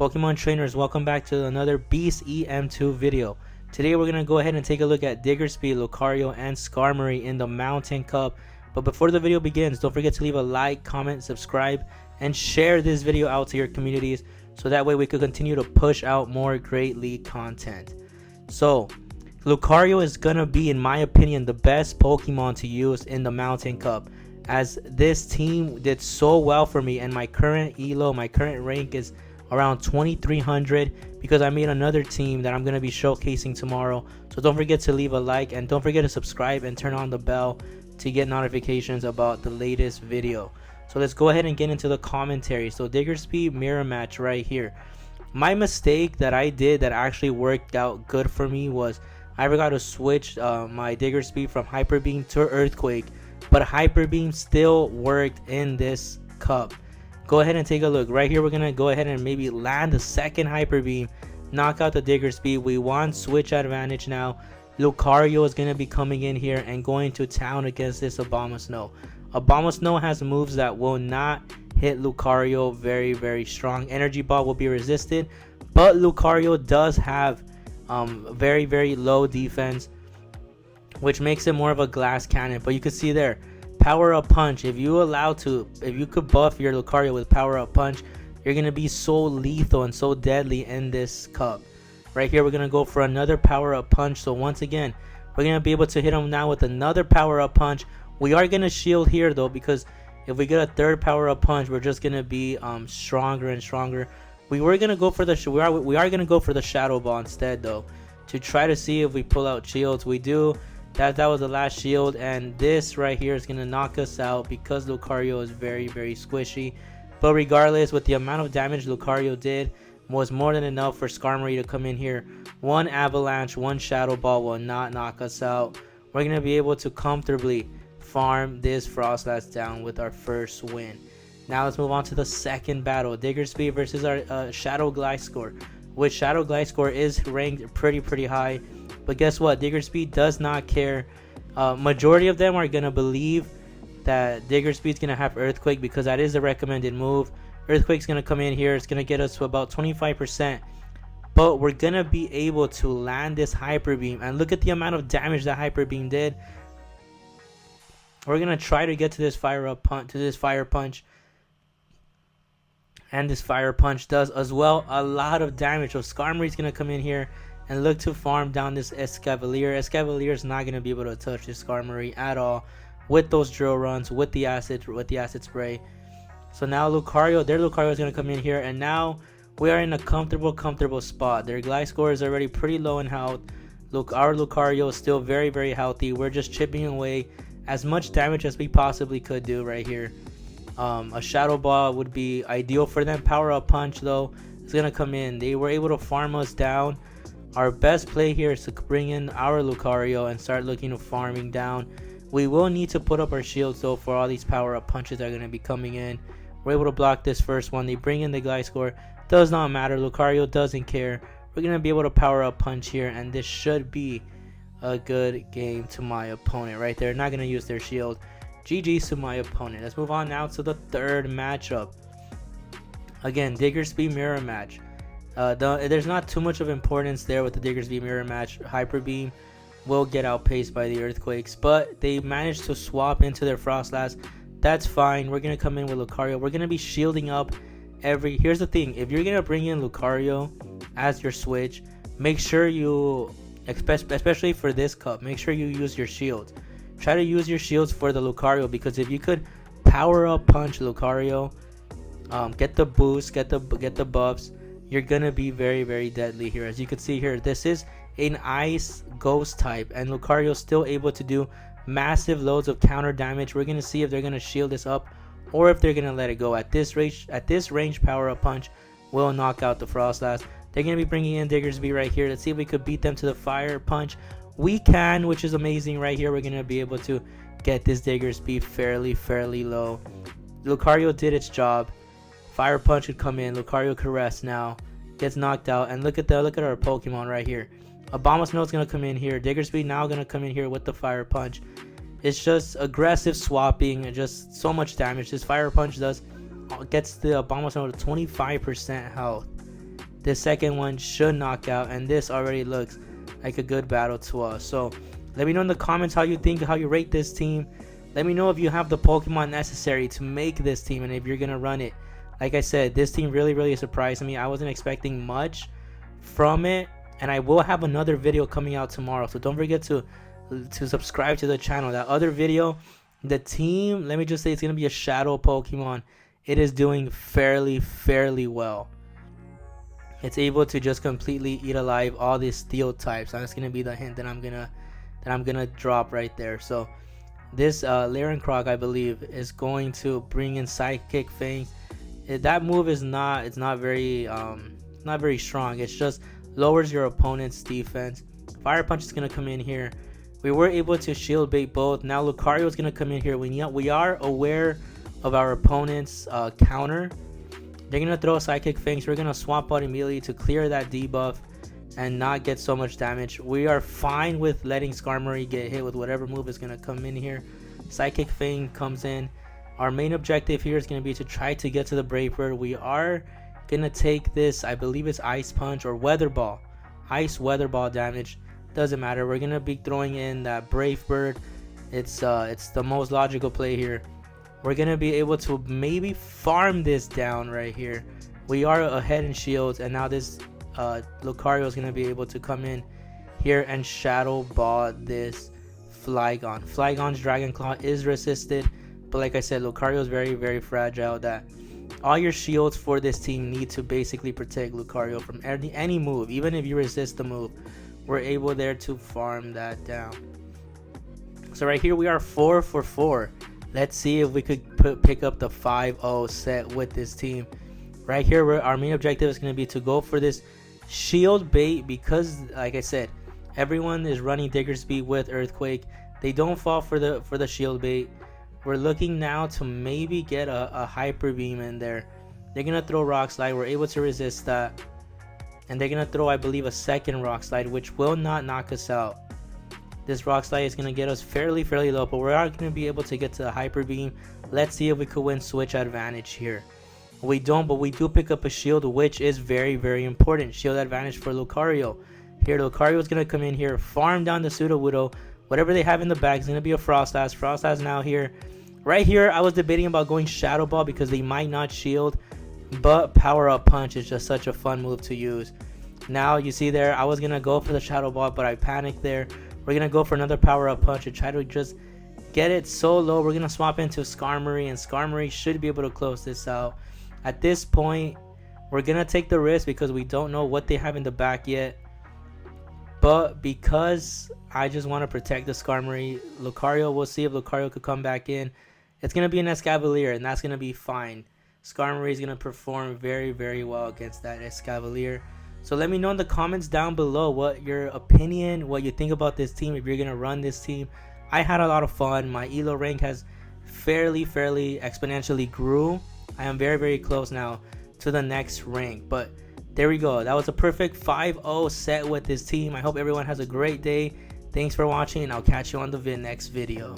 Pokemon trainers, welcome back to another Beast EM2 video. Today we're going to go ahead and take a look at Diggersby, Lucario, and Skarmory in the Mountain Cup. But before the video begins, don't forget to leave a like, comment, subscribe, and share this video out to your communities so that way we could continue to push out more great league content. So, Lucario is going to be, in my opinion, the best Pokemon to use in the Mountain Cup, as this team did so well for me, and my current elo, my current rank is around 2300 because I made another team that I'm going to be showcasing tomorrow. So don't forget to leave a like and don't forget to subscribe and turn on the bell to get notifications about the latest video. So let's go ahead and get into the commentary. So Diggersby mirror match right here. My mistake that I did that actually worked out good for me was I forgot to switch my Diggersby from Hyper Beam to Earthquake, but Hyper Beam still worked in this cup. Go ahead and take a look. Right here, we're going to go ahead and maybe land the second Hyper Beam, knock out the Diggersby. We want switch advantage now. Lucario is going to be coming in here and going to town against this Abomasnow. Abomasnow has moves that will not hit Lucario very, very strong. Energy Ball will be resisted, but Lucario does have very, very low defense, which makes it more of a glass cannon. But you can see there, power up punch. If you could buff your Lucario with power up punch, you're gonna be so lethal and so deadly in this cup. Right here, we're gonna go for another power up punch. So once again, we're gonna be able to hit him now with another power up punch. We are gonna shield here though, because if we get a third power up punch, we're just gonna be stronger and stronger. We are gonna go for the Shadow Ball instead though, to try to see if we pull out shields. We do. That was the last shield, and this right here is going to knock us out because Lucario is very, very squishy. But regardless, with the amount of damage Lucario did, was more than enough for Skarmory to come in here. One Avalanche, one Shadow Ball will not knock us out. We're going to be able to comfortably farm this Frostlass down with our first win. Now let's move on to the second battle. Diggersby versus our Shadow Gliscor, which Shadow Gliscor is ranked pretty high. But guess what? Diggersby does not care. Majority of them are going to believe that Diggersby is going to have Earthquake because that is the recommended move. Earthquake's going to come in here. It's going to get us to about 25%. But we're going to be able to land this Hyper Beam. And look at the amount of damage that Hyper Beam did. We're going to try to get to this Fire Punch. And this Fire Punch does as well a lot of damage. So Skarmory's going to come in here and look to farm down this Escavalier. Escavalier is not going to be able to touch this Skarmory at all with those drill runs, with the acid spray. So now their Lucario is going to come in here, and now we are in a comfortable spot. Their Gliscor is already pretty low in health. Look, our Lucario is still very healthy. We're just chipping away as much damage as we possibly could do right here. A Shadow Ball would be ideal for them. Power Up Punch though is going to come in. They were able to farm us down. Our best play here is to bring in our Lucario and start looking to farming down. We will need to put up our shields though for all these power up punches that are going to be coming in. We're able to block this first one. They bring in the Gliscor. Does not matter. Lucario doesn't care. We're going to be able to power up punch here, and this should be a good game to my opponent right there. Not going to use their shield. GG's to my opponent. Let's move on now to the third matchup. Again, Diggersby mirror match. There's not too much of importance there with the Diggersby mirror match. Hyper Beam will get outpaced by the Earthquakes, but they managed to swap into their Frostlass. That's fine. We're going to come in with Lucario. We're going to be shielding up here's the thing. If you're going to bring in Lucario as your switch, make sure you, especially for this cup, make sure you use your shields. Try to use your shields for the Lucario, because if you could power up punch Lucario, get the boost, get the buffs, you're gonna be very deadly here. As you can see here, this is an ice ghost type, and Lucario is still able to do massive loads of counter damage. We're gonna see if they're gonna shield this up or if they're gonna let it go. At this range, power up punch will knock out the Frostlass. They're gonna be bringing in Diggersby right here. Let's see if we could beat them to the Fire Punch. We can, which is amazing right here. We're gonna be able to get this Diggersby fairly low. Lucario did its job. Fire Punch would come in. Lucario Caress now gets knocked out, and look at our Pokemon right here. Abomasnow is gonna come in here. Diggersby now gonna come in here with the Fire Punch. It's just aggressive swapping and just so much damage. This Fire Punch gets the Abomasnow to 25% health. This second one should knock out, and this already looks like a good battle to us. So let me know in the comments how you think, how you rate this team. Let me know if you have the Pokemon necessary to make this team and if you're gonna run it. Like I said, this team really surprised me. I wasn't expecting much from it, and I will have another video coming out tomorrow, so don't forget to subscribe to the channel. That other video, the team, let me just say, it's gonna be a shadow Pokemon. It is doing fairly well. It's able to just completely eat alive all these steel types. That's gonna be the hint that I'm gonna drop right there. So this Larencroc, I believe, is going to bring in Psychic Fangs. That move is not very strong. It's just lowers your opponent's defense. Fire Punch is gonna come in here. We were able to shield bait both. Now Lucario is gonna come in here. We are aware of our opponent's counter. They're gonna throw Psychic Fangs. We're gonna swap out immediately to clear that debuff and not get so much damage. We are fine with letting Skarmory get hit with whatever move is gonna come in here. Psychic Fang comes in. Our main objective here is gonna be to try to get to the Brave Bird. We are gonna take this, I believe it's Ice Punch or Weather Ball. Ice Weather Ball damage, doesn't matter. We're gonna be throwing in that Brave Bird. It's the most logical play here. We're gonna be able to maybe farm this down right here. We are ahead in shields, and now this Lucario is gonna be able to come in here and shadow ball this Flygon. Flygon's Dragon Claw is resisted, but like I said, Lucario is very fragile. That all your shields for this team need to basically protect Lucario from any move. Even if you resist the move, we're able there to farm that down. So right here we are 4 for 4. Let's see if we could pick up the 5-0 set with this team. Right here, our main objective is going to be to go for this shield bait, because like I said, everyone is running Diggersby with Earthquake. They don't fall for the shield bait. We're looking now to maybe get a Hyper Beam in there. They're going to throw Rock Slide. We're able to resist that. And they're going to throw, I believe, a second Rock Slide, which will not knock us out. This Rock Slide is going to get us fairly low, but we are going to be able to get to the Hyper Beam. Let's see if we could win Switch Advantage here. We don't, but we do pick up a shield, which is very important. Shield Advantage for Lucario. Here, Lucario is going to come in here, farm down the Sudowoodo. Whatever they have in the bag is going to be a Froslass. Froslass now here. Right here, I was debating about going Shadow Ball because they might not shield, but Power Up Punch is just such a fun move to use. Now, you see there, I was going to go for the Shadow Ball, but I panicked there. We're going to go for another Power Up Punch and try to just get it so low. We're going to swap into Skarmory, and Skarmory should be able to close this out. At this point, we're going to take the risk because we don't know what they have in the back yet. But because I just want to protect the Skarmory, Lucario, we'll see if Lucario could come back in. It's going to be an Escavalier, and that's going to be fine. Skarmory is going to perform very well against that Escavalier. So let me know in the comments down below what your opinion, what you think about this team, if you're going to run this team. I had a lot of fun. My elo rank has fairly exponentially grew. I am very close now to the next rank. But there we go. That was a perfect 5-0 set with this team. I hope everyone has a great day. Thanks for watching, and I'll catch you on the next video.